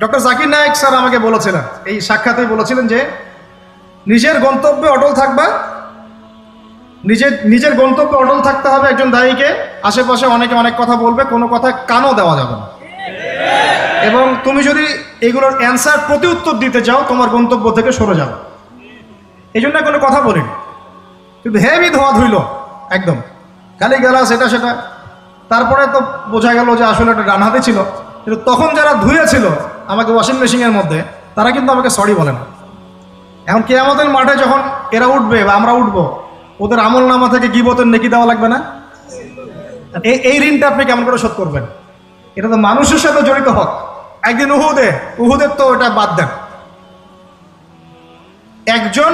Doctor Zakir Naik sir আমাকে বলেছিলেন, এই সাক্ষাতেই বলেছিলেন যে নিজের গন্তব্যে অটল থাকবা, নিজের গন্তব্যে অটল থাকতে হবে। একজন দায়ীকে আশেপাশে অনেকে অনেক কথা বলবে, কোনো কথা কানও দেওয়া যাবে না। এবং তুমি যদি এগুলোর অ্যান্সার প্রতি উত্তর দিতে চাও, তোমার গন্তব্য থেকে সরে যাও। এই জন্য কোনো কথা বলিনি, কিন্তু হেভি ধোয়া ধুইল একদম, খালি গেলা সেটা সেটা। তারপরে তো বোঝা গেল যে আসলে একটা ডানহাতে ছিল, কিন্তু তখন যারা ধুয়েছিল আমাকে ওয়াশিং মেশিনের মধ্যে, তারা কিন্তু আমাকে সরি বলে না। এখন কিয়ামতের মাঠে যখন এরা উঠবে বা আমরা উঠবো, ওদের আমল নামা থেকে গীবতের নেকি দেওয়া লাগবে না? এই ঋণটা আপনি কেমন করে শোধ করবেন? এটা তো মানুষের সাথে জড়িত হক। একদিন উহুদের তো এটা বাদ দেন, একজন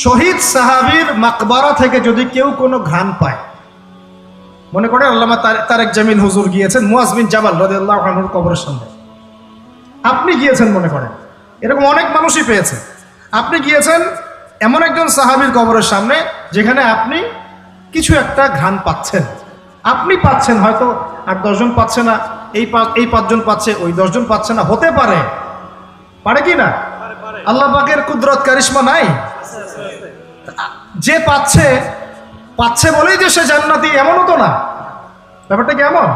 শহীদ সাহাবীর মাকবারা থেকে যদি কেউ কোনো ঘ্রাণ পায়, মনে করেন আল্লামা তারেক জামিল হুজুর গিয়েছেন মুয়াজ বিন জাবাল রাদিয়াল্লাহু আনহুর কবরের সামনে, আপনি গিয়েছেন, মনে করেন এরকম অনেক মানুষই পেয়েছে, আপনি গিয়েছেন এমন একজন সাহাবীর কবরের সামনে যেখানে আপনি কিছু একটা ঘ্রাণ পাচ্ছেন, আপনি পাচ্ছেন, হয়তো 8-10 জন পাচ্ছে না, এই 5 জন পাচ্ছে, ওই 10 জন পাচ্ছে না, হতে পারে, পারে কি না? আল্লাহ পাকের কুদরত কারিশমা নাই? যে পাচ্ছে বলেই যে সে জান্নাতি, এমনও তো না। ব্যাপারটা কি এমন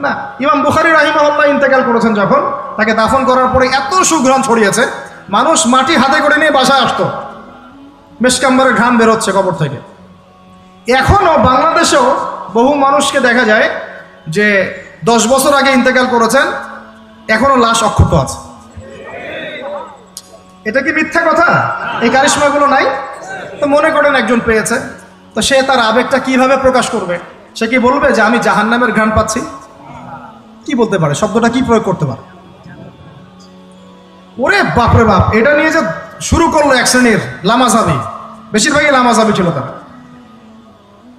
না? ইমাম বুখারী রাহিমাহুল্লাহ ইন্তেকাল করেছেন, যখন তাকে দাফন করার পরে এত সুঘ্রাণ ছড়িয়েছে, মানুষ মাটি হাতে করে নিয়ে বাসায় আসতো, মেশকাম্বরের ঘ্রাণ বেরোচ্ছে কবর থেকে। এখনও বাংলাদেশেও বহু মানুষকে দেখা যায় যে 10 বছর আগে ইন্তেকাল করেছেন, এখনো লাশ অক্ষত আছে। এটা কি মিথ্যা কথা? এই কারিশমাগুলো নাই? তো মনে করেন একজন পেয়েছে, তো সে তার আবেগটা কিভাবে প্রকাশ করবে? সে কি বলবে যে আমি জাহান্নামের ঘ্রাণ পাচ্ছি? কি বলতে পারে? শব্দটা কি প্রয়োগ করতে পারে? ওরে বাপরে বাপ, এটা নিয়ে যে শুরু করলো এক শ্রেণীর লামাজাবি, বেশিরভাগই লামাজাবি ছিল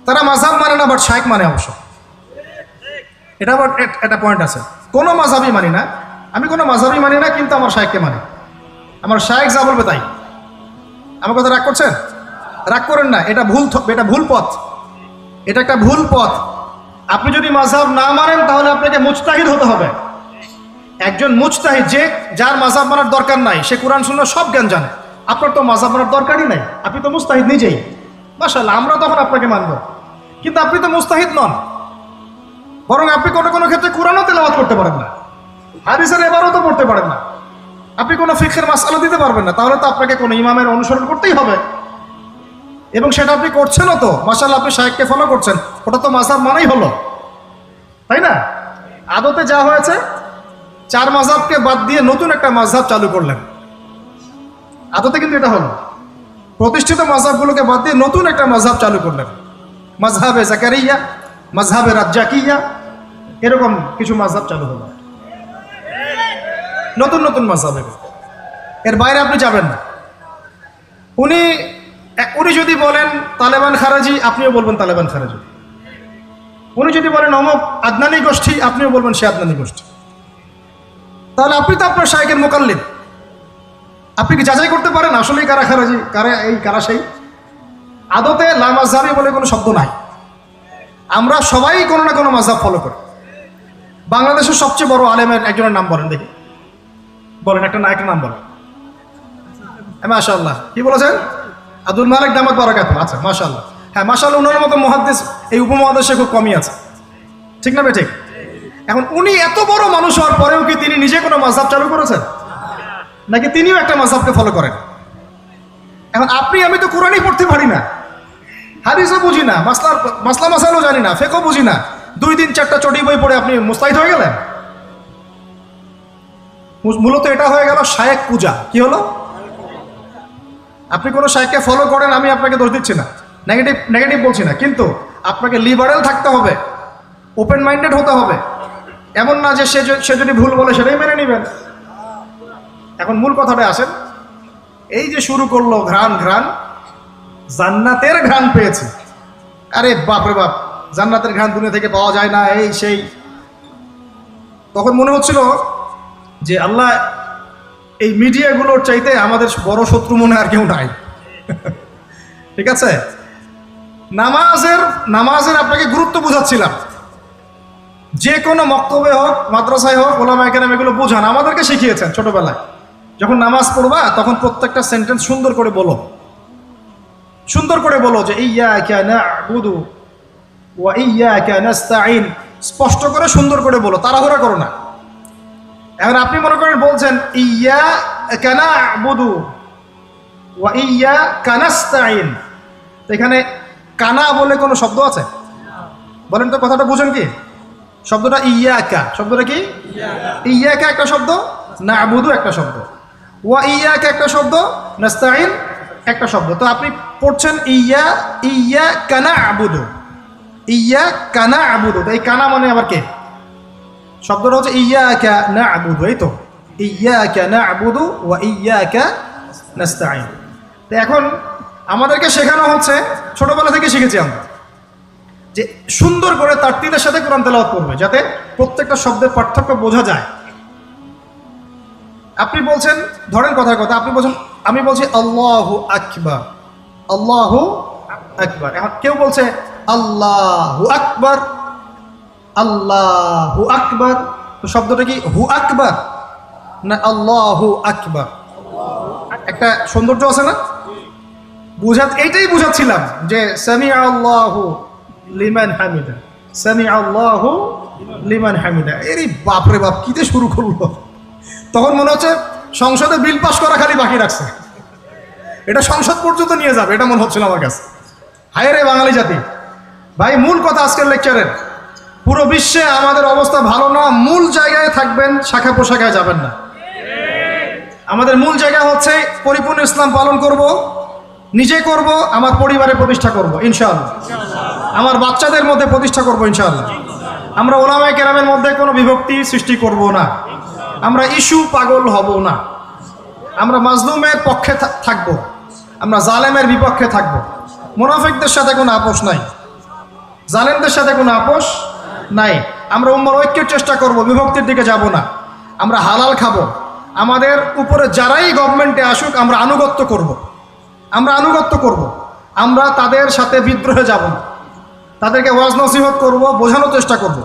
তারা মাযহাব মানে না, বাট শায়েখ মানে অবশ্য। এটা আবার একটা পয়েন্ট আছে, কোনো মাযহাবই মানি না, আমি কোনো মাযহাবই মানি না, কিন্তু আমার শায়েখকে মানি, আমার শায়েখ যা বলবে তাই। আমার কথা রাগ করছেন? রাগ করেন না, এটা ভুল পথ, এটা একটা ভুল পথ। আপনি যদি মাযহাব না মানেন তাহলে আপনাকে মুজতাহিদ হতে হবে। একজন মুজতাহিদ, যার মাযহাব মানার দরকার নাই, সে কোরআন সুন্নাহ সব জ্ঞান জানে। আপনার তো মাযহাব মানার দরকারই নাই, আপনি তো মুজতাহিদ নিজেই। মাশাআল্লাহ, আমরা তখন আপনাকে মানব, কিন্তু আপনি তো মুজতাহিদ নন। বরং আপনি কোনো কোনো ক্ষেত্রে কোরআনও তেলাওয়াত করতে পারেন না, হাদিসের এবারও তো পড়তে পারেন না, আপনি কোনো ফিকহের মাসআলা দিতে পারবেন না। তাহলে তো আপনাকে কোনো ইমামের অনুসরণ করতেই হবে, এবং সেটা আপনি করছেনও তো। মাশাআল্লাহ, আপনি শায়েখকে ফলো করছেন, ওটা তো মাযহাব মানেই হলো, তাই না? আদতে যা হয়েছে, 4 মাযহাবকে বাদ দিয়ে নতুন একটা মাযহাব চালু করলেন। আদতে কিন্তু এটা হলো, প্রতিষ্ঠিত মাযহাবগুলোকে বাদ দিয়ে নতুন একটা মাযহাব চালু করলেন, মাযহাবে জাকারিয়া, মাযহাবে রাজ্জাকিয়া, এরকম কিছু মাযহাব চালু হলো, নতুন নতুন মাযহাব। এর বাইরে আপনি যাবেন না। উনি যদি বলেন তালেবান খারাজি, আপনিও বলবেন তালেবান খারাজি। উনি যদি বলেন অমুক আদনানি গোষ্ঠী, আপনিও বলবেন সে আদনানি গোষ্ঠী। তাহলে আপনি তো আপনার শায়েখের মুকাল্লিদ। আপনি কি যাচাই করতে পারেন আসলেই কারা খারাজি, কারা সেই? আদতে লা মাযহাবি বলে কোনো শব্দ নাই। আমরা সবাই কোনো না কোনো মাযহাব ফলো করি। বাংলাদেশের সবচেয়ে বড় আলেমের একজনের নাম বলেন দেখি, বলেন একটা নাম বলেন। মাশাআল্লাহ, কি বলেছেন? আব্দুল মালিক দামাত বারাকাতুহু। আচ্ছা, মাশাআল্লাহ। হ্যাঁ, মাশাআল্লাহ, ওনার মতো মুহাদ্দিস এই উপমহাদেশে খুব কমই আছে, ঠিক না? ঠিক। এখন উনি এত বড় মানুষ হওয়ার পরেও কি তিনি নিজে কোনো মাযহাব চালু করেছেন, নাকি তিনিও একটা মাযহাবকে ফলো করেন? এখন আমি তো কোরআনই পড়তে পারি না, হাদিসও বুঝি না, মাসলা মাসাইলও জানি না, ফিকহও বুঝি না, 2-3-4টা চটি বই পড়ে আপনি মুস্তাহিদ হয়ে গেলেন? মূলত এটা হয়ে গেল শায়েখ পূজা। কি হলো? আপনি কোনো শায়েখকে ফলো করেন, আমি আপনাকে দোষ দিচ্ছি না, নেগেটিভ বলছি না, কিন্তু আপনাকে লিবারেল থাকতে হবে, ওপেন মাইন্ডেড হতে হবে। এমন না যে সে যদি ভুল বলে সেটাই মেনে নেবেন। এখন মূল কথাটা আসেন, এই যে শুরু করলো ঘ্রাণ, জান্নাতের ঘ্রাণ পেয়েছে। আরে বাপরে বাপ, জান্নাতের ঘ্রাণ দুনিয়া থেকে পাওয়া যায় না, এই সেই। তখন মনে হচ্ছিল যে আল্লাহ, এই মিডিয়াগুলোর চাইতে আমাদের বড় শত্রু মনে আর কেউ নাই। ঠিক আছে, নামাজের আপনাকে গুরুত্ব বুঝাচ্ছিলাম, যে কোনো মক্তবে হোক, মাদ্রাসায় হোক, ওলামায়ে কেরাম এগুলো বোঝান, আমাদেরকে শিখিয়েছেন ছোটবেলায়। যখন নামাজ পড়বা তখন প্রত্যেকটা সেন্টেন্স সুন্দর করে বলো, সুন্দর করে বলো যে ইয়্যাকা না'বুদু ওয়া ইয়্যাকা নাস্তাঈন, স্পষ্ট করে সুন্দর করে বলো, তাড়াহুড়া করো না। এখন আপনি মনে করেন বলছেন ইয়্যাকা না'বুদু ওয়া ইয়্যাকা নাস্তাঈন, তো এখানে কানা বলে কোনো শব্দ আছে? বলেন তো, কথাটা বুঝেন কি? শব্দটা ইয়্যাকা, শব্দটা কি? ইয়্যাকা একটা শব্দ, না'বুদু একটা শব্দ, ওয়া ইয়্যাকা একটা শব্দ, নাস্তাঈন একটা শব্দ। তো আপনি পড়ছেন ইয়্যাকা না'বুদু, ইয়্যাকা না'বুদু, তো এই কানা মানে আবার কে? শব্দটা হচ্ছে ইয়্যাকা না'বুদু, এই তো ইয়্যাকা না'বুদু ওয়া ইয়্যাকা নাস্তাঈন। তো এখন আমাদেরকে শেখানো হচ্ছে, ছোটবেলা থেকে শিখেছি আমরা, যে সুন্দর করে তারতিলের সাথে কোরআন তেলাওয়াত করবে, যাতে প্রত্যেকটা শব্দের পার্থক্য বোঝা যায়। আপনি বলছেন, ধরেন কথার কথা, আপনি বলছেন, আমি বলছি আল্লাহু আকবার, আল্লাহু আকবার। এখন কেউ বলছে আল্লাহু আকবার, আল্লাহু আকবার, তো শব্দটা কি হু আকবার না আল্লাহু আকবার? একটা সৌন্দর্য আছে না? এইটাই বুঝাচ্ছিলাম যে সামিআ আল্লাহু লিমান হামিদা, সামিআ আল্লাহু লিমান হামিদা। এরই বাপরে বাপ, কি দিয়ে শুরু করলো! তখন মনে হচ্ছে সংসদে বিল পাস করা খালি বাকি রাখছে, এটা সংসদ পর্যন্ত নিয়ে যাবে, এটা মনে হচ্ছিল আমার কাছে। হায় রে বাঙালি জাতি! ভাই, মূল কথা আজকের লেকচারের, পুরো বিশ্বে আমাদের অবস্থা ভালো না, মূল জায়গায় থাকবেন, শাখা প্রশাখায় যাবেন না। আমাদের মূল জায়গা হচ্ছে পরিপূর্ণ ইসলাম পালন করব, নিজে করব, আমার পরিবারে প্রতিষ্ঠা করব ইনশাআল্লাহ, আমার বাচ্চাদের মধ্যে প্রতিষ্ঠা করব ইনশাআল্লাহ। আমরা ওলামায়ে কেরামের মধ্যে কোনো বিভক্তি সৃষ্টি করব না, আমরা ইস্যু পাগল হব না, আমরা মাজলুমের পক্ষে থাকব, আমরা জালেমের বিপক্ষে থাকব। মুনাফিকদের সাথে কোনো আপোষ নাই, জালেমদের সাথে কোনো আপোষ নাই। আমরা উম্মার ঐক্যের চেষ্টা করব, বিভক্তির দিকে যাব না। আমরা হালাল খাবো, আমাদের উপরে যারাই গভর্নমেন্টে আসুক আমরা আনুগত্য করব, আমরা আনুগত্য করব, আমরা তাদের সাথে বিদ্রোহে যাব না, তাদেরকে ওয়াজ নসিহত করব, বোঝানোর চেষ্টা করব,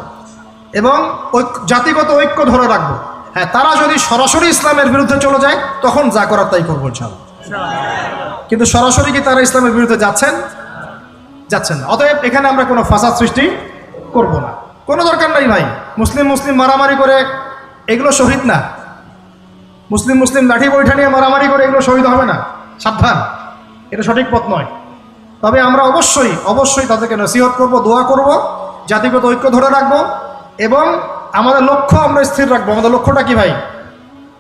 এবং জাতিগত ঐক্য ধরে রাখবো। হ্যাঁ, তারা যদি সরাসরি ইসলামের বিরুদ্ধে চলে যায় তখন যা করার তাই করবো ইনশাআল্লাহ। কিন্তু সরাসরি কি তারা ইসলামের বিরুদ্ধে যাচ্ছেন? যাচ্ছেন না। অতএব এখানে আমরা কোনো ফাসাদ সৃষ্টি করব না, কোনো দরকার নাই ভাই। মুসলিম মারামারি করে এগুলো শহীদ না, মুসলিম লাঠি বৈঠা নিয়ে মারামারি করে এগুলো শহীদ হবে না, সাবধান, এটা সঠিক পথ নয়। তবে আমরা অবশ্যই তাদেরকে নসিহত করব, দোয়া করব, জাতিগত ঐক্য ধরে রাখবো, এবং আমাদের লক্ষ্য আমরা স্থির রাখবো। আমাদের লক্ষ্যটা কি ভাই?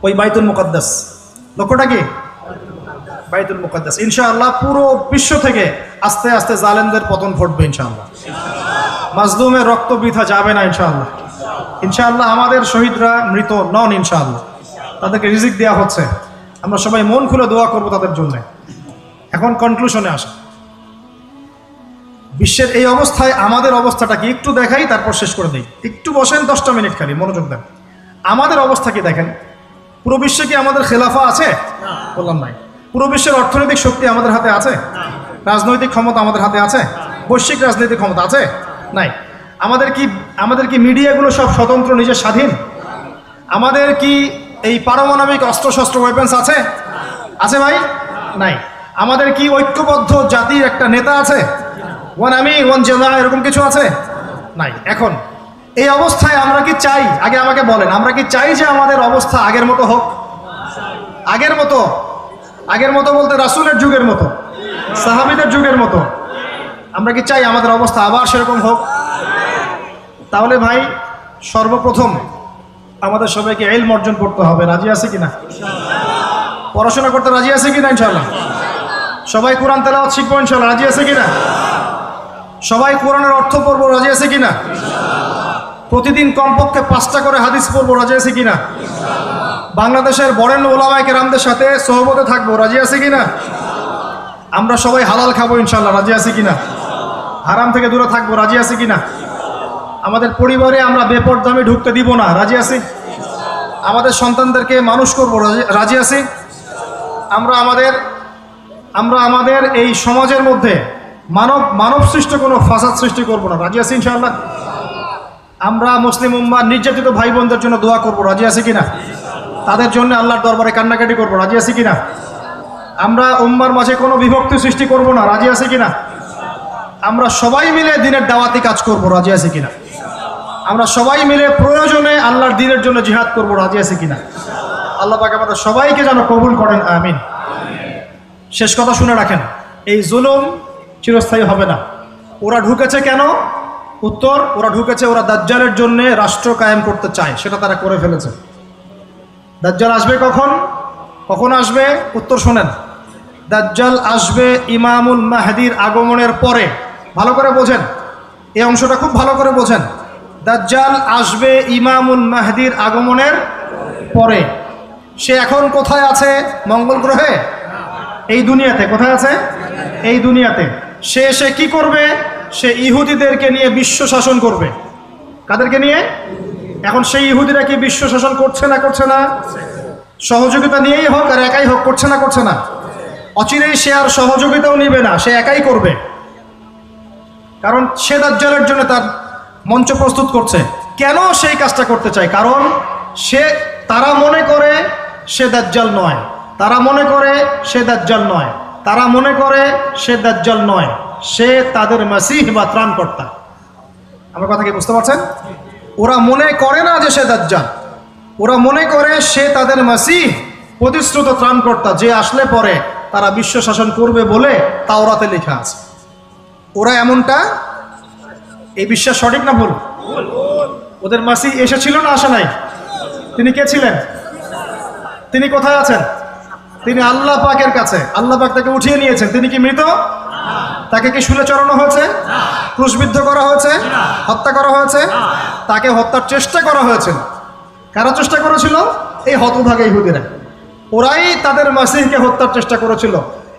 ওই বাইতুল মুকাদ্দাস। লক্ষ্যটা কি? বাইতুল মুকাদ্দাস। ইনশাআল্লাহ পুরো বিশ্ব থেকে আস্তে আস্তে জালেমদের পতন ঘটবে ইনশাআল্লাহ, মাজলুমের রক্ত বৃথা যাবে না ইনশাআল্লাহ। ইনশাআল্লাহ আমাদের শহীদরা মৃত নন ইনশাআল্লাহ, তাদেরকে রিজিক দেওয়া হচ্ছে, আমরা সবাই মন খুলে দোয়া করব তাদের জন্য। এখন কনক্লুশনে আসা, বিশ্বের এই অবস্থায় আমাদের অবস্থাটা কি একটু দেখাই, তারপর শেষ করে দিই। একটু বসেন, 10টা মিনিট খালি মনোযোগ দেন। আমাদের অবস্থা কি দেখেন? পুরো বিশ্বে কি আমাদের খেলাফা আছে? বললাম নাই। পুরো বিশ্বের অর্থনৈতিক শক্তি আমাদের হাতে আছে? রাজনৈতিক ক্ষমতা আমাদের হাতে আছে? বৈশ্বিক রাজনৈতিক ক্ষমতা আছে? নাই। আমাদের কি মিডিয়াগুলো সব স্বতন্ত্র, নিজের স্বাধীন? আমাদের কি এই পারমাণবিক অস্ত্রশস্ত্র ওয়েপেন্স আছে? আছে ভাই? নাই। আমাদের কি ঐক্যবদ্ধ জাতির একটা নেতা আছে? ওয়ান আমির, ওয়ান জেলা, এরকম কিছু আছে? নাই। এখন এই অবস্থায় আমরা কি চাই? আগে আমাকে বলেন, আমরা কি চাই যে আমাদের অবস্থা আগের মতো হোক? আগের মতো বলতে রাসূলের যুগের মতো, সাহাবীদের যুগের মতো আমরা কি চাই আমাদের অবস্থা আবার সেরকম হোক? তাহলে ভাই, সর্বপ্রথম আমাদের সবাইকে ইলম অর্জন করতে হবে। রাজি আছে কিনা? পড়াশোনা করতে রাজি আছে কিনা? ইনশাআল্লাহ। সবাই কোরআন তেলাওয়াত শিখবো ইনশাআল্লাহ। রাজি আছে কিনা? সবাই কোরআনের অর্থ পড়বো। রাজি আছে কিনা? প্রতিদিন কমপক্ষে 5টা করে হাদিস পড়বো। রাজি আছে কিনা? বাংলাদেশের বরেণ্য ওলামায়ে কেরামদের সাথে সোহবতে থাকবো। রাজি আছে কিনা? আমরা সবাই হালাল খাবো ইনশাআল্লাহ। রাজি আছে কিনা? হারাম থেকে দূরে থাকবো। রাজি আছে কিনা? আমাদের পরিবারে আমরা বেপরদামে ঢুকতে দিব না। রাজি আছি? আমাদের সন্তানদেরকে মানুষ করবো। রাজি আছি? আমরা আমাদের এই সমাজের মধ্যে মানব সৃষ্ট কোনো ফাসাদ সৃষ্টি করবো না। রাজি আছি ইনশাআল্লাহ? আমরা মুসলিম উম্মাহ নির্যাতিত ভাই বোনদের জন্য দোয়া করব, রাজি আছে কিনা? তাদের জন্য আল্লাহর দরবারে কান্নাকাটি করব, রাজি আছে কিনা? আমরা উম্মার মাঝে কোনো বিভক্তি সৃষ্টি করব না, রাজি আছে কিনা? আমরা সবাই মিলে দিনের দাওয়াতি কাজ করব, রাজি আছে কিনা? আমরা সবাই মিলে প্রয়োজনে আল্লাহর দ্বীনের জন্য জিহাদ করব, রাজি আছে কিনা? আল্লাহ পাক আমাদের সবাইকে যেন কবুল করেন, আমিন। শেষ কথা শুনে রাখেন, এই জুলুম চিরস্থায়ী হবে না। ওরা ঢুকেছে কেন? উত্তর, ওরা ঢুকেছে ওরা দাজ্জালের জন্য রাষ্ট্র কায়েম করতে চায়, সেটা তারা করে ফেলেছে। দাজ্জাল আসবে কখন? কখন আসবে? উত্তর শোনেন, দাজ্জাল আসবে ইমামুল মাহদির আগমনের পরে। ভালো করে বোঝেন, এই অংশটা খুব ভালো করে বোঝেন। দাজ্জাল আসবে ইমামুল মাহদির আগমনের পরে। সে এখন কোথায় আছে? মঙ্গল গ্রহে? এই দুনিয়াতে। কোথায় আছে? এই দুনিয়াতে। সে এসে কি করবে? সে ইহুদিদেরকে নিয়ে বিশ্ব শাসন করবে। কাদেরকে নিয়ে? এখন সেই ইহুদিরা কি বিশ্ব শাসন করছে না করছে না? সহযোগিতা নিয়েই হোক আর একাই হোক, করছে না করছে না? অচিরেই সে আর সহযোগিতাও নিবে না, সে একাই করবে। কারণ সে দাজ্জালের জন্য তার মঞ্চ প্রস্তুত করছে। কেন সেই কাজটা করতে চায়? কারণ তারা মনে করে সে দাজ্জাল নয়, তারা মনে করে সে দাজ্জাল নয়, তারা মনে করে সে দাজ্জাল নয়, সে তাদের মাসিহ বা ত্রাণকর্তা। আমার কথা কি বুঝতে পারছেন? ওরা মনে করে না যে সে দাজ্জাল, ওরা মনে করে সে তাদের মাসিহ, প্রতিশ্রুত ত্রাণকর্তা, যে আসলে পরে তারা বিশ্ব শাসন করবে বলে তাওরাতে লেখা আছে। ওরা এমনটা, এই বিশ্বাস সঠিক না ভুল? ওদের মাসিহ এসেছিল না আসে নাই? তিনি কে ছিলেন? তিনি কোথায় আছেন? তিনি আল্লাহ পাকের কাছে। আল্লাহ পাক তাকে উঠিয়ে নিয়েছেন। তিনি কি মৃত? তাকে কি শুলে চড়ানো হয়েছে? ক্রুশবিদ্ধ করা হয়েছে? হত্যা করা হয়েছে? তাকে হত্যার চেষ্টা করা হয়েছিল। কারা চেষ্টা করেছিল? এই হতভাগা ইহুদিরা। ওরাই তাদের মাসিহকে হত্যার চেষ্টা করেছিল।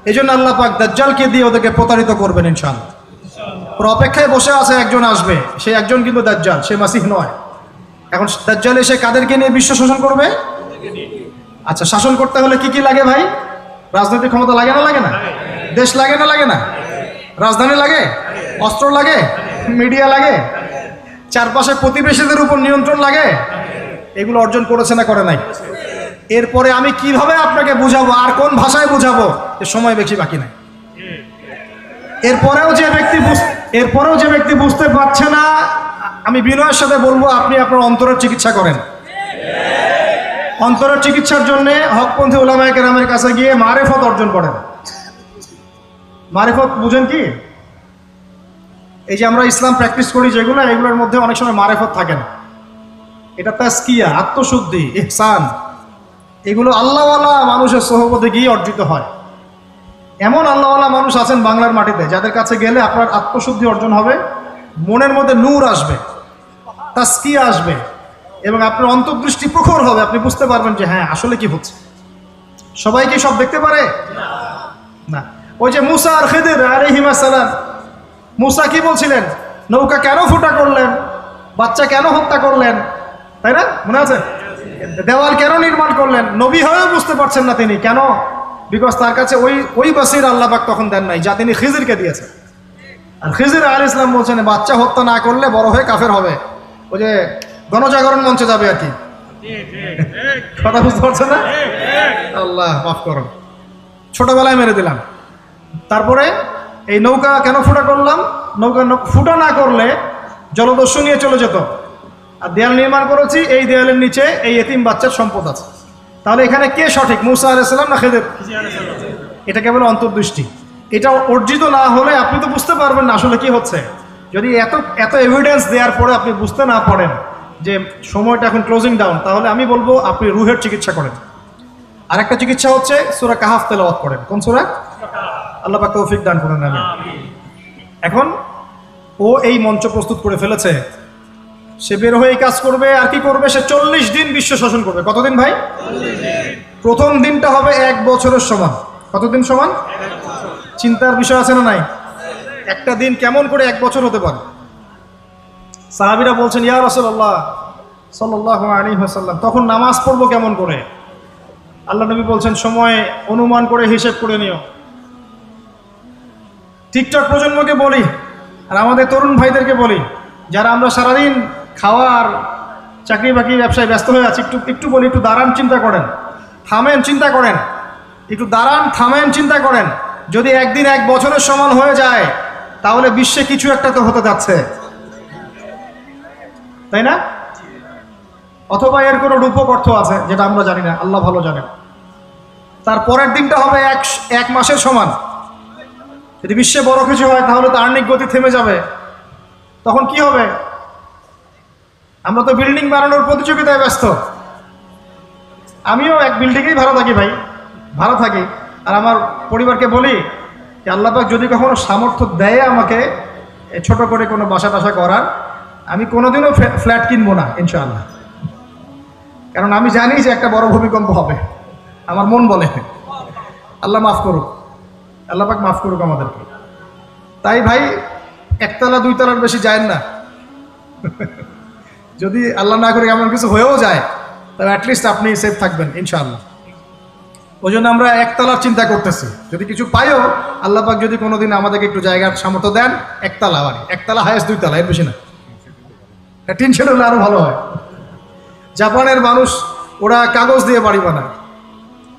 এই জন্য আল্লাহ পাক দাজ্জালকে দিয়ে ওদেরকে প্রতারিত করবেন ইনশাআল্লাহ। ওরা অপেক্ষায় বসে আছে, একজন আসবে, সেই একজন কিন্তু দাজ্জাল, সে মাসিহ নয়। এখন দাজ্জাল এসে কাদেরকে নিয়ে বিশ্ব শাসন করবে? আচ্ছা, শাসন করতে হলে কি কি লাগে ভাই? রাজনৈতিক ক্ষমতা লাগে না লাগে না? দেশ লাগে না লাগে না? রাজধানী লাগে, অস্ত্র লাগে, মিডিয়া লাগে, চারপাশে প্রতিবেশীদের উপর নিয়ন্ত্রণ লাগে। এগুলো অর্জন করেছে না করে নাই? এরপরে আমি কিভাবে আপনাকে বুঝাবো আর কোন ভাষায় বুঝাবো, এর সময় বেশি বাকি নাই। এরপরেও যে ব্যক্তি বুঝতে পারছে না, আমি বিনয়ের সাথে বলবো, আপনি আপনার অন্তরের চিকিৎসা করেন। অন্তরের চিকিৎসার জন্য হকপন্থী উলামায়ে কেরামের কাছে গিয়ে মারিফত অর্জন করেন। মারিফত বুঝেন কি? এই যে আমরা ইসলাম প্র্যাকটিস করি যেগুলো, এগুলোর মধ্যে অনেক সময় মারিফত থাকে না। এটা তাজকিয়া, আত্মশুদ্ধি, ইহসান, এগুলো আল্লাহওয়ালা মানুষের সোহবতে গিয়ে অর্জিত হয়। এমন আল্লাহওয়ালা মানুষ আছেন বাংলার মাটিতে, যাদের কাছে গেলে আপনার আত্মশুদ্ধি অর্জন হবে, মনের মধ্যে নূর আসবে, তাজকিয়া আসবে, এবং আপনার অন্তর্দৃষ্টি প্রখর হবে। আপনি বুঝতে পারবেন যে হ্যাঁ, আসলে কি হচ্ছে। সবাই কি সব দেখতে পারে না? ওই যে মুসা আর খিদির আলাইহিস সালাম, মুসা কি বলছিলেন? নৌকা কেন ফুটা করলেন? বাচ্চা কেন হত্যা করলেন? তাই না? মনে আছে? দেওয়াল কেন নির্মাণ করলেন? নবী হয়েও বুঝতে পারছেন না তিনি কেন। বিকজ তার কাছে ওই বাসির আল্লাহ পাক তখন দেন নাই, যা তিনি খিজিরকে দিয়েছেন। আর খিজির আলাইহিস সালাম বলছেন, বাচ্চা হত্যা না করলে বড় হয়ে কাফের হবে। ওই যে গণজাগরণ মঞ্চে যাবে আর কি। কথা বুঝতে পারছেন না? আল্লাহ মাফ করো, ছোটবেলায় মেরে দিলাম। তারপরে এই নৌকা কেন ফুটা করলাম? নৌকা ফুটা না করলে জলদস্যু নিয়ে চলে যেত। আর দেয়াল নির্মাণ করেছি, এই দেয়ালের নিচে এই এতিম বাচ্চার সম্পদ আছে। তাহলে এখানে কে সঠিক, মুসা আলাইহিস সালাম না খিদির? এটা কেবল অন্তর্দৃষ্টি। এটা অর্জিত না হলে আপনি তো বুঝতে পারবেন না আসলে কি হচ্ছে। যদি এত এভিডেন্স দেওয়ার পরে আপনি বুঝতে না পারেন যে সময়টা এখন ক্লোজিং ডাউন, তাহলে আমি বলবো আপনি রুহের চিকিৎসা করেন। আরেকটা চিকিৎসা হচ্ছে সূরা কাহাফ তেলাওয়াত করেন। কোন সূরা? আল্লাহ পাক তৌফিক দান করেন, আমিন। এখন ও এই মঞ্চ প্রস্তুত করে ফেলেছে, সে বের হয়ে কাজ করবে। আর কি করবে? সে 40 দিন বিশ্ব শাসন করবে। কতদিন ভাই? 40 দিন। প্রথম দিনটা হবে 1 বছরের সমান। কতদিন সমান? চিন্তার বিষয় আছে না নাই? একটা দিন কেমন করে 1 বছর হতে পারে? সাহাবীরা বলছেন, ইয়া রাসূলুল্লাহ সাল্লাল্লাহু আলাইহি ওয়াসাল্লাম, তখন নামাজ পড়বো কেমন করে? আল্লাহ নবী বলছেন, সময় অনুমান করে হিসেব করে নিও। টিকটক প্রজন্মকে বলি আর আমাদের তরুণ ভাইদেরকে বলি, যারা আমরা সারাদিন খাওয়ার চাকরি বাকরি ব্যবসায় ব্যস্ত হয়ে আছে, একটু একটু বলি, একটু দাঁড়ান, চিন্তা করেন, থামেন, চিন্তা করেন, একটু দাঁড়ান, থামেন, চিন্তা করেন। যদি একদিন 1 বছরের সমান হয়ে যায় তাহলে বিশ্বে কিছু একটা তো হতে যাচ্ছে, তাই না? অথবা এর কোনো রূপক অর্থ আছে যেটা আমরা জানি না, আল্লাহ ভালো জানেন। তার পরের দিনটা হবে এক মাসের সমান। যদি বিশ্বে বড় কিছু হয় তাহলে তো আর্নিক গতি থেমে যাবে। তখন কি হবে? আমরা তো বিল্ডিং বানানোর প্রতিযোগিতায় ব্যস্ত। আমিও এক বিল্ডিংয়েই ভাড়া থাকি ভাই, ভাড়া থাকি। আর আমার পরিবারকে বলি যে আল্লাহ পাক যদি কখনো সামর্থ্য দেয় আমাকে ছোট করে কোনো বাসা টাসা করার, আমি কোনোদিনও ফ্ল্যাট কিনবো না ইনশাআল্লাহ। কারণ আমি জানি যে একটা বড় ভূমিকম্প হবে, আমার মন বলে। আল্লাহ মাফ করুক, আল্লাহ পাক মাফ করুক আমাদেরকে। তাই ভাই 1 তলা 2 তলার বেশি যায় না। যদি আল্লাহ না করে এমন কিছু হয়েও যায় তবে অ্যাটলিস্ট আপনি সেফ থাকবেন ইনশাআল্লাহ। ওই জন্য আমরা 1 তলার চিন্তা করতেছি। যদি কিছু পাইও, আল্লাহ পাক যদি কোনোদিন আমাদেরকে একটু জায়গার সামর্থ্য দেন, 1 তলা বাড়ি, 1 তলা হায়েস্ট 2 তলা, এর বেশি না। টিন শেড হলে আরো ভালো হয়। জাপানের মানুষ ওরা কাগজ দিয়ে বাড়ি বানায়,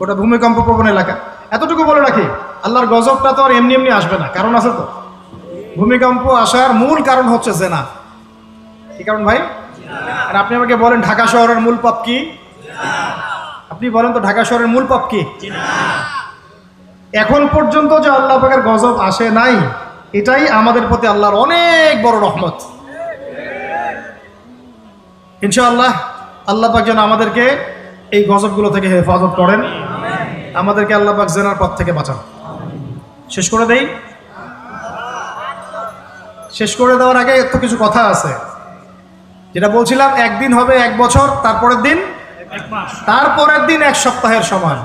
ওটা ভূমিকম্প প্রবণ এলাকা। এতটুকু বলে রাখি, আল্লাহর গজবটা তো আর এমনি এমনি আসবে না, কারণ আছে তো। ভূমিকম্প আসার মূল কারণ হচ্ছে জেনা। কি কারণ ভাই? আর আপনি আমাকে বলেন ঢাকা শহরের মূল পাপ কি? আপনি বলেন তো ঢাকা শহরের মূল পাপ কি? এখন পর্যন্ত যে আল্লাহ পাকের গজব আসে নাই, এটাই আমাদের প্রতি আল্লাহর অনেক বড় রহমত। ইনশাআল্লাহ আল্লাহ পাক যেন আমাদেরকে এই গজবগুলো থেকে হেফাজত করেন, আমাদেরকে আল্লাহ পাক জেনার পথ থেকে বাঁচান। শেষ করে দেই। শেষ করে দেওয়ার আগে এত কিছু কথা আছে, যেটা বলছিলাম। একদিন হবে 1 বছর, তারপরের দিন 1 মাস, তারপরের দিন 1 সপ্তাহের সমান।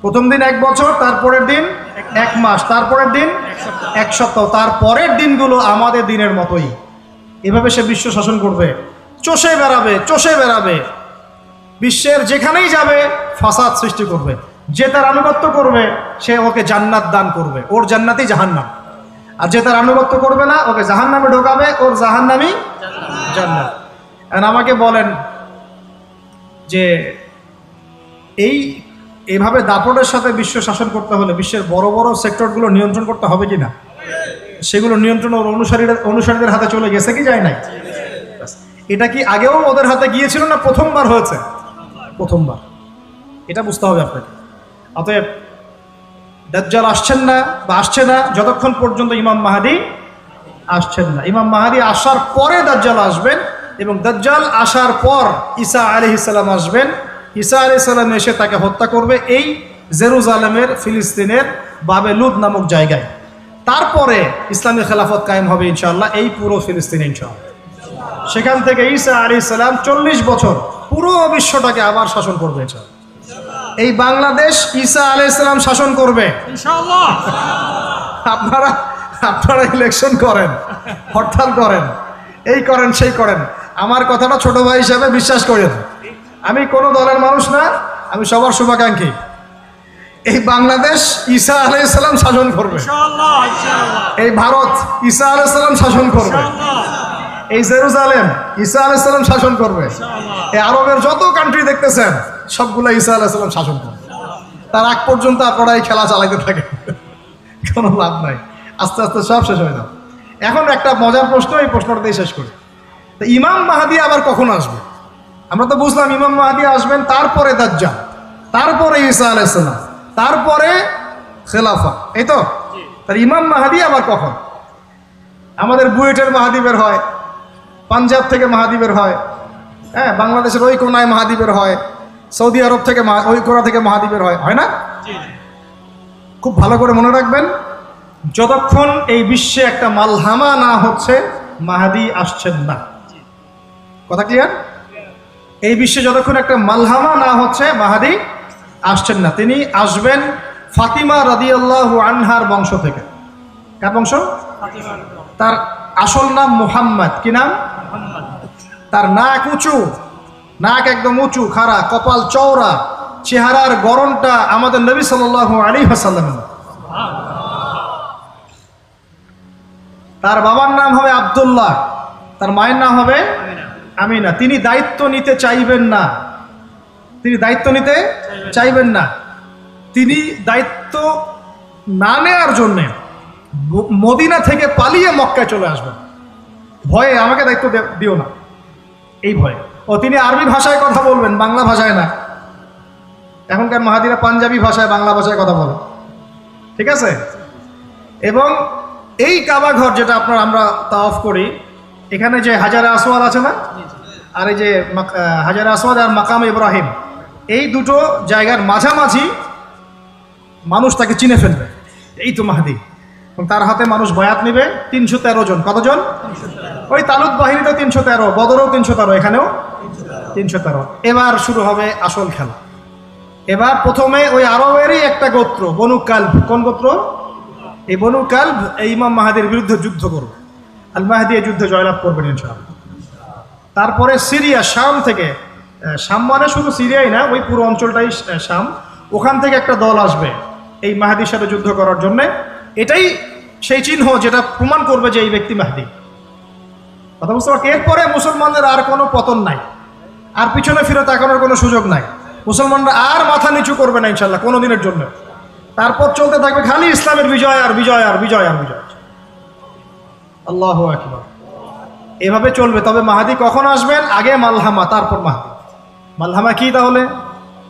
প্রথম দিন 1 বছর, তারপরের দিন 1 মাস, তারপরের দিন 1 সপ্তাহ, তারপরের দিনগুলো আমাদের দিনের মতোই। এভাবে সে বিশ্ব শাসন করবে, চষে বেড়াবে, চষে বেড়াবে। বিশ্বের যেখানেই যাবে ফাসাদ সৃষ্টি করবে। যে তার আনুগত্য করবে সে ওকে জান্নাত দান করবে, ওর জান্নাতই জাহান্নাম। আর যে তার আনুগত্য করবে না ওকে জাহান্নামে ঢোকাবে, ওর জাহান্নামই জান্নাত। আর আমাকে বলেন যে এইভাবে দাপটের সাথে বিশ্ব শাসন করতে হলে বিশ্বের বড় বড় সেক্টরগুলো নিয়ন্ত্রণ করতে হবে কি না? সেগুলো নিয়ন্ত্রণ ওর অনুসারীদের হাতে চলে গেছে কি যায় নাই? এটা কি আগেও ওদের হাতে গিয়েছিল না প্রথমবার হয়েছে? প্রথমবার। এটা বুঝতে হবে আপনাকে। অতএব দাজ্জাল আসছেন না বা আসছে না যতক্ষণ পর্যন্ত ইমাম মাহদী আসছেন না। ইমাম মাহদী আসার পরে দাজ্জাল আসবেন, এবং দাজ্জাল আসার পর ঈসা আলাইহিস সালাম আসবেন। ঈসা আলাইহিস সালাম এসে তাকে হত্যা করবে এই জেরুজালেমের ফিলিস্তিনের বাবে লুদ নামক জায়গায়। তারপরে ইসলামী খেলাফত কায়েম হবে ইনশাআল্লাহ এই পুরো ফিলিস্তিনে ইনশাআল্লাহ। সেখান থেকে ঈসা আলাইহিস সালাম 40 বছর পুরো বিশ্বটাকে আবার শাসন করবে ইনশাআল্লাহ। এই বাংলাদেশ ঈসা আলাইহিস সালাম শাসন করবে ইনশাআল্লাহ। আপনারা ইলেকশন করেন, হরতাল করেন, এই করেন সেই করেন, আমার কথাটা ছোট ভাই হিসাবে বিশ্বাস করেন। আমি কোনো দলের মানুষ না, আমি সবার শুভাকাঙ্ক্ষী। এই বাংলাদেশ ঈসা আলাইহিস সালাম শাসন করবে ইনশাআল্লাহ, ইনশাআল্লাহ। এই ভারত ঈসা আলাইহিস সালাম শাসন করবে, ইনশাআল্লাহ, এই জেরুজালেম ঈসা আলাইহিস সালাম শাসন করবে, ইনশাআল্লাহ। এই আরবের যত কান্ট্রি দেখতেছেন সবগুলো ঈসা আলাইহিস সালাম শাসন করবে। তার আগ পর্যন্ত আপনারা এই খেলা চালাইতে থাকেন, কোনো লাভ নাই। আস্তে আস্তে সব শেষ হয়ে যাবে। এখন একটা মজার প্রশ্ন, এই প্রশ্নটা দিয়ে শেষ করি। তো ইমাম মাহদী আবার কখন আসবে? আমরা তো বুঝলাম ইমাম মাহদী আসবেন, তারপরে দাজ্জাল, তারপরে ঈসা আলাইহিস সালাম, তারপরে খেলাফা, এই তো। তার ইমাম মাহদী আবার কখন? আমাদের বুয়েটের মাহদী বের হয়, পাঞ্জাব থেকে মাহদী বের হয়, হ্যাঁ, বাংলাদেশের ওই কোনায় মাহদী বের হয়, সৌদি আরব থেকে ওই কোনা থেকে মাহদী বের হয়, হয় না? খুব ভালো করে মনে রাখবেন, যতক্ষণ এই বিশ্বে একটা মালহামা না হচ্ছে মাহদী আসছেন না। কথা ক্লিয়ার? এই বিশ্বে যতক্ষণ একটা মালহামা না হচ্ছে মাহদী আসছেন না। তিনি আসবেন ফাতিমা রাদিয়াল্লাহু আনহার বংশ থেকে। কার বংশ? তার আসল নাম মুহাম্মদ। কি নাম? তার নাক উঁচু, নাক একদম উঁচু, খাড়া, কপাল চওড়া, চেহারার গড়নটা আমাদের নবী সাল্লাল্লাহু আলাইহি ওয়াসাল্লামের। তার বাবার নাম হবে আব্দুল্লাহ, তার মায়ের নাম হবে আমি না, তিনি দায়িত্ব নিতে চাইবেন না, তিনি দায়িত্ব নিতে চাইবেন না। তিনি দায়িত্ব না নেওয়ার জন্যে মদিনা থেকে পালিয়ে মক্কায় চলে আসবেন, ভয়ে আমাকে দায়িত্ব দিও না, এই ভয়ে। ও তিনি আরবি ভাষায় কথা বলবেন, বাংলা ভাষায় না। এখনকার মাহাদিরা পাঞ্জাবি ভাষায়, বাংলা ভাষায় কথা বলে, ঠিক আছে? এবং এই কাবা ঘর যেটা আমরা তাওয়াফ করি, এখানে যে হাজারে আসওয়াদ আছে না, আর এই যে হাজারে আসওয়াদ আর মাকাম ইব্রাহিম, এই দুটো জায়গার মাঝামাঝি মানুষ তাকে চিনে ফেলবে, এই তো মাহদি। এবং তার হাতে মানুষ বয়াত নেবে 313 জন। কতজন? ওই তালুত বাহিনীতে 313, বদরও 313, এখানেও 313। এবার শুরু হবে আসল খেলা। এবার প্রথমে ওই আরবেরই একটা গোত্র, বনু কালব। কোন গোত্র? এই বনু কালব এই ইমাম মাহাদির বিরুদ্ধে যুদ্ধ করবে। আল মাহদি এই যুদ্ধে জয়লাভ করবেন ইনশাআল্লাহ। তারপরে সিরিয়া, শাম থেকে, শাম মানে শুধু সিরিয়াই না, ওই পুরো অঞ্চলটাই শাম, ওখান থেকে একটা দল আসবে এই মাহদির সাথে যুদ্ধ করার জন্যে। এটাই সেই চিহ্ন যেটা প্রমাণ করবে যে এই ব্যক্তি মাহদি। কথা বুঝতে পারছি? এরপরে মুসলমানদের আর কোনো পতন নাই, আর পিছনে ফিরে তাকানোর কোনো সুযোগ নাই। মুসলমানরা আর মাথা নিচু করবে না ইনশাল্লাহ কোনো দিনের জন্য। তারপর চলতে থাকবে খালি ইসলামের বিজয় আর বিজয় আর বিজয় আর বিজয়। আল্লাহু আকবার। এভাবে চলবে। তবে মাহাদি কখন আসবেন? আগে মালহামা, তারপর মাহাদি। মালহামা কি তাহলে?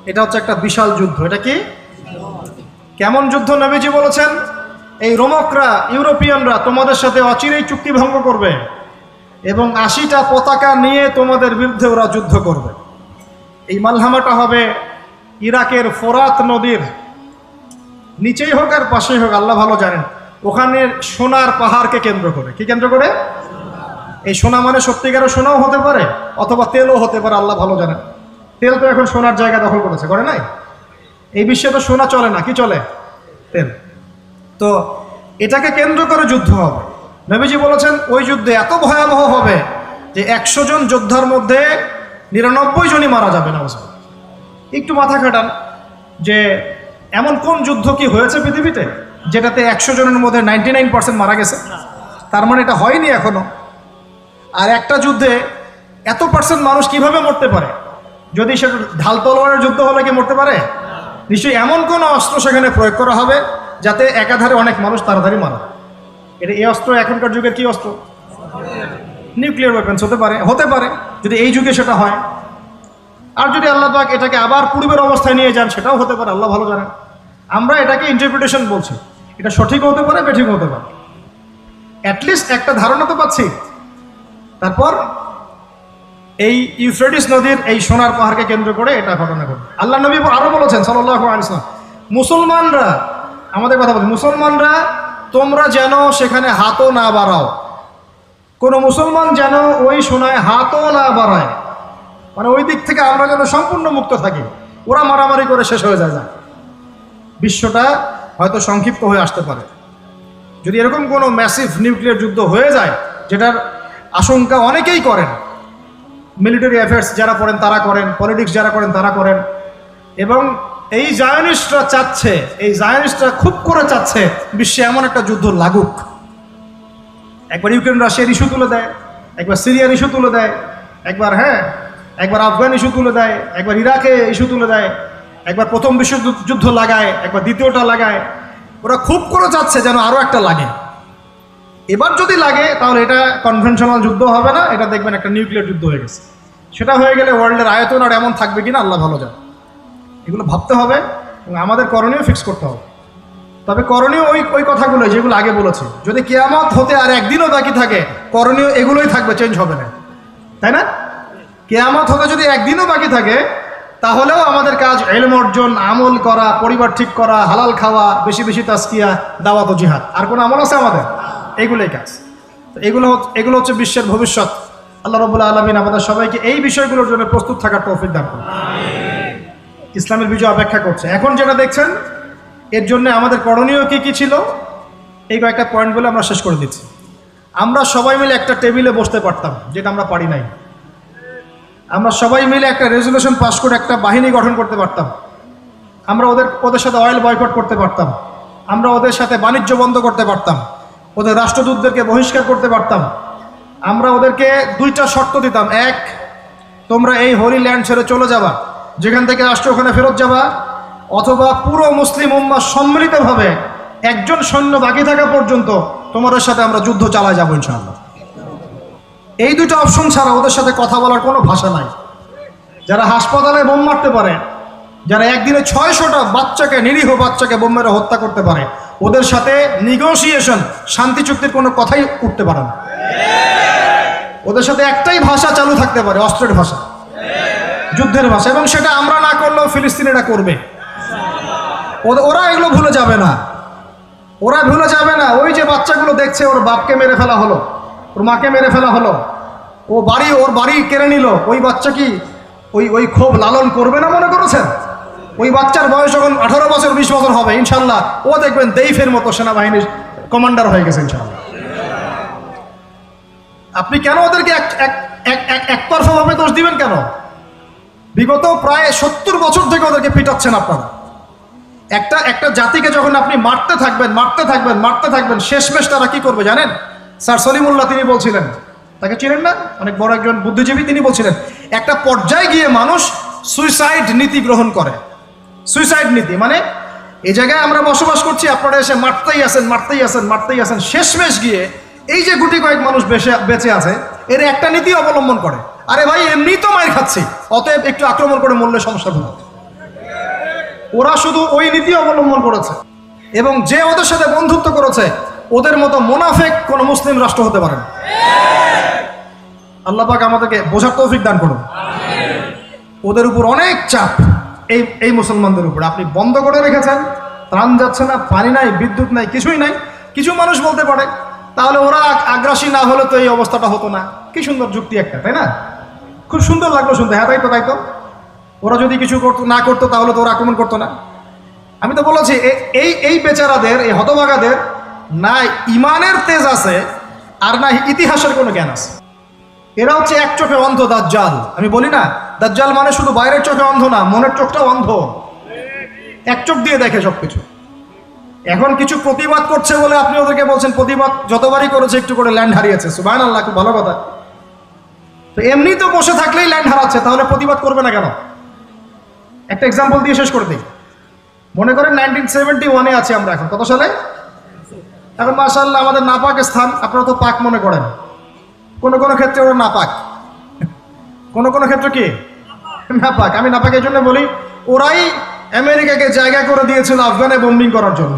এটা হচ্ছে একটা বিশাল যুদ্ধ। এটা কি? কেমন যুদ্ধ? নবীজি বলেছেন, এই রোমকরা, ইউরোপিয়ানরা তোমাদের সাথে অচিরেই চুক্তি ভঙ্গ করবে এবং 80টা পতাকা নিয়ে তোমাদের বিরুদ্ধে ওরা যুদ্ধ করবে। এই মালহামাটা হবে ইরাকের ফোরাত নদীর নিচেই হোক আর পাশেই হোক, আল্লাহ ভালো জানেন। ওখানে সোনার পাহাড়কে কেন্দ্র করে। কি কেন্দ্র করে? এই সোনা মানে সত্যিকারের সোনাও হতে পারে, অথবা তেলও হতে পারে, আল্লাহ ভালো জানেন। তেল তো এখন সোনার জায়গা দখল করেছে, করে নাই? এই বিশ্বে তো সোনা চলে না, কি চলে? তেল। তো এটাকে কেন্দ্র করে যুদ্ধ হবে। নবীজি বলেছেন ওই যুদ্ধে এত ভয়াবহ হবে যে 100 জন যোদ্ধার মধ্যে 99 জনই মারা যাবে না। একটু মাথা খাটান যে এমন কোন যুদ্ধ কি হয়েছে পৃথিবীতে যেটাতে 100 জনের মধ্যে 99% মারা গেছে? তার মানে এটা হয়নি এখনো। আর একটা যুদ্ধে এত পার্সেন্ট মানুষ কিভাবে মরতে পারে? যদি সেটা ঢাল তলোয়ারের যুদ্ধ হলে কি মরতে পারে? নিশ্চয়ই এমন কোন অস্ত্র সেখানে প্রয়োগ করা হবে যাতে একাধারে অনেক মানুষ তাড়াতাড়ি মারা। এটা এই অস্ত্র এখনকার যুগের কি অস্ত্র? নিউক্লিয়ার ওয়েপেন্স হতে পারে, হতে পারে যদি এই যুগে সেটা হয়। আর যদি আল্লাহ পাক এটাকে আবার পূর্বের অবস্থায় নিয়ে যান, সেটাও হতে পারে, আল্লাহ ভালো জানেন। আমরা এটাকে ইন্টারপ্রিটেশন বলছি, এটা সঠিক হতে পারে, বেঠিক হতে পারে, অ্যাটলিস্ট একটা ধারণা তো পাচ্ছি। তারপর এই ইউফ্রেটিস নদীর এই সোনার পাহাড়কে কেন্দ্র করে এটা ঘটনা ঘটবে। আল্লাহ নবী আরো বলেছেন সাল্লাল্লাহু আলাইহি ওয়াসাল্লাম, মুসলমানরা, আমাদের কথা বলছি, মুসলমানরা তোমরা যেন সেখানে হাতও না বাড়াও। কোনো মুসলমান যেন ওই সোনায় হাতও না বাড়ায়, মানে ওই দিক থেকে আমরা যেন সম্পূর্ণ মুক্ত থাকি। ওরা মারামারি করে শেষ হয়ে যায়। বিশ্বটা হয়তো সংক্ষিপ্ত হয়ে আসতে পারে যদি এরকম কোনো ম্যাসিভ নিউক্লিয়ার যুদ্ধ হয়ে যায়, যেটার আশঙ্কা অনেকেই করেন। মিলিটারি অ্যাফেয়ার্স যারা পড়েন তারা করেন, পলিটিক্স যারা করেন তারা করেন। এবং এই জায়নিস্টরা চাচ্ছে, এই জায়নিস্টরা খুব করে চাচ্ছে বিশ্বে এমন একটা যুদ্ধ লাগুক। একবার ইউক্রেন রাশিয়ার ইস্যু তুলে দেয়, একবার সিরিয়ার ইস্যু তুলে দেয়, একবার আফগান ইস্যু তুলে দেয়, একবার ইরাকে ইস্যু তুলে দেয়, একবার প্রথম বিশ্বযুদ্ধ লাগায়, একবার দ্বিতীয়টা লাগায়। ওরা খুব করে চাচ্ছে যেন আরও একটা লাগে। এবার যদি লাগে তাহলে এটা কনভেনশনাল যুদ্ধ হবে না, এটা দেখবেন একটা নিউক্লিয়ার যুদ্ধ হয়ে গেছে। সেটা হয়ে গেলে ওয়ার্ল্ডের আয়তন আর এমন থাকবে কিনা আল্লাহ ভালো জানে। এগুলো ভাবতে হবে এবং আমাদের করণীয় ফিক্স করতে হবে। তবে করণীয় ওই কথাগুলো যেগুলো আগে বলেছি। যদি কিয়ামত হতে আর একদিনও বাকি থাকে, করণীয় এগুলোই থাকবে, চেঞ্জ হবে না, তাই না? কিয়ামত হতে যদি একদিনও বাকি থাকে তাহলেও আমাদের কাজ ইলম অর্জন, আমল করা, পরিবার ঠিক করা, হালাল খাওয়া, বেশি বেশি তাজকিয়া, দাওয়াত ও জিহাদ। আর কোনো আমল আছে আমাদের? এগুলোই কাজ। তো এগুলো হচ্ছে বিশ্বের ভবিষ্যৎ। আল্লাহ রাব্বুল আলামিন আমাদের সবাইকে এই বিষয়গুলোর জন্য প্রস্তুত থাকার তৌফিক দান করুন। ইসলামের বিজয় অপেক্ষা করছে। এখন যেটা দেখছেন, এর জন্য আমাদের করণীয় কি কি ছিল, এই কয়েকটা পয়েন্ট বলে আমরা শেষ করে দিচ্ছি। আমরা সবাই মিলে একটা টেবিলে বসতে পারতাম, যেটা আমরা পারি নাই। আমরা সবাই মিলে একটা রেজুলেশন পাস করে একটা বাহিনী গঠন করতে পারতাম। আমরা ওদের সাথে অয়েল বয়কট করতে পারতাম। আমরা ওদের সাথে বাণিজ্য বন্ধ করতে পারতাম। ওদের রাষ্ট্রদূতদেরকে বহিষ্কার করতে পারতাম। আমরা ওদেরকে দুইটা শর্ত দিতাম। এক, তোমরা এই হোলি ল্যান্ড ছেড়ে চলে যাবা, যেখান থেকে আসছো ওখানে ফেরত যাবা, অথবা পুরো মুসলিম উম্মাহ সম্মিলিতভাবে একজন সৈন্য বাকি থাকা পর্যন্ত তোমাদের সাথে আমরা যুদ্ধ চালায় যাবো ইনশাআল্লাহ। এই দুটো অপশন ছাড়া ওদের সাথে কথা বলার কোনো ভাষা নাই। যারা হাসপাতালে বোম মারতে পারে, যারা একদিনে 600টা বাচ্চাকে, নিরীহ বাচ্চাকে বোম মেরে হত্যা করতে পারে, ওদের সাথে নিগোসিয়েশন, শান্তি চুক্তির কোনো কথাই উঠতে পারে না। ওদের সাথে একটাই ভাষা চালু থাকতে পারে, অস্ত্রের ভাষা, যুদ্ধের ভাষা, এবং সেটা আমরা না করলেও ফিলিস্তিনিরা করবে। ওরা এগুলো ভুলে যাবে না, ওরা ভুলে যাবে না। ওই যে বাচ্চাগুলো দেখছে ওর বাপকে মেরে ফেলা হলো, ওর মাকে মেরে ফেলা হলো, ওর বাড়ি কেড়ে নিল, ওই বাচ্চা কি ওই ক্ষোভ লালন করবে না মনে করেছেন? ওই বাচ্চার বয়স যখন 18 বছর 20 বছর হবে ইনশাল্লাহ, ও দেখবেন দেইফের মতো সেনাবাহিনীর কমান্ডার হয়ে গেছে ইনশাল্লাহ। আপনি কেন ওদেরকে একতরফাভাবে দোষ দিবেন কেন? বিগত প্রায় 70 বছর থেকে ওদেরকে পিটাচ্ছেন আপনারা। একটা জাতিকে যখন আপনি মারতে থাকবেন, শেষমেশ তারা কি করবে জানেন? স্যার সলিমুল্লাহ তিনি বলছিলেন, তাকে চিনেন না, অনেক বড় একজন বুদ্ধিজীবী, তিনি বলছিলেন একটা পর্যায়ে গিয়ে মানুষ সুইসাইড নীতি গ্রহণ করে। সুইসাইড নীতি মানে এই জায়গায় আমরা বসবাস করছি, আপনারা এসে মারতেই আছেন, শেষমেশ গিয়ে এই যে গুটি কয়েক মানুষ বেঁচে আছে এর একটা নীতি অবলম্বন করে, আরে ভাই এমনি তো মার খাচ্ছি, অতএব একটু আক্রমণ করে মূল্যে সমস্যা হবে। ওরা শুধু ওই নীতি অবলম্বন করেছে, এবং যে ওদের সাথে বন্ধুত্ব করেছে ওদের মতো মুনাফিক কোন মুসলিম রাষ্ট্র হতে পারে না। আল্লাহ পাক আমাদেরকে বোঝার তৌফিক দান করুন। ওদের উপর অনেক চাপ এই মুসলমানদের উপর। আপনি বন্ধ করে রেখেছেন, ত্রাণ যাচ্ছে না, পানি নাই, বিদ্যুৎ নাই, কিছুই নাই। কিছু মানুষ বলতে পারে তাহলে ওরা আগ্রাসী না হলে তো এই অবস্থাটা হতো না। কি সুন্দর যুক্তি একটা, তাই না? খুব সুন্দর লাগলো শুনতে। হ্যাঁ তাই তো ওরা যদি কিছু না করতো তাহলে তো ওরা আক্রমণ করতো না। আমি তো বলেছি এই বেচারাদের, এই হতভাগাদের না ইমানের তেজ আছে আর না ইতিহাসের কোনো জ্ঞান আছে। এরা হচ্ছে এক চোখে অন্ধ, দাজ্জাল। আমি বলি না দাজ্জাল মানে শুধু বাইরের চোখে অন্ধ না, মনের চোখটাও অন্ধ, এক চোখ দিয়ে দেখে সবকিছু। এখন কিছু প্রতিবাদ করছে বলে আপনি ওদেরকে বলছেন প্রতিবাদ যতবারই করেছে একটু করে ল্যান্ড হারিয়েছে। সুবহানাল্লাহ, খুব ভালো কথা। তো এমনি তো বসে থাকলেই ল্যান্ড হারাচ্ছে, তাহলে প্রতিবাদ করবে না কেন? একটা এক্সাম্পল দিয়ে শেষ করে দিই। মনে করেন 1971-এ আছি আমরা, এখন কত সালে? এখন মাশাআল্লাহ আমাদের নাপাক স্থান, আপনারা তো পাক মনে করেন, কোনো ক্ষেত্রে ওরা নাপাক, কোনো ক্ষেত্রে কি নাপাক। আমি নাপাক এই জন্য বলি, ওরাই আমেরিকাকে জায়গা করে দিয়েছিল আফগানে বোম্বিং করার জন্য।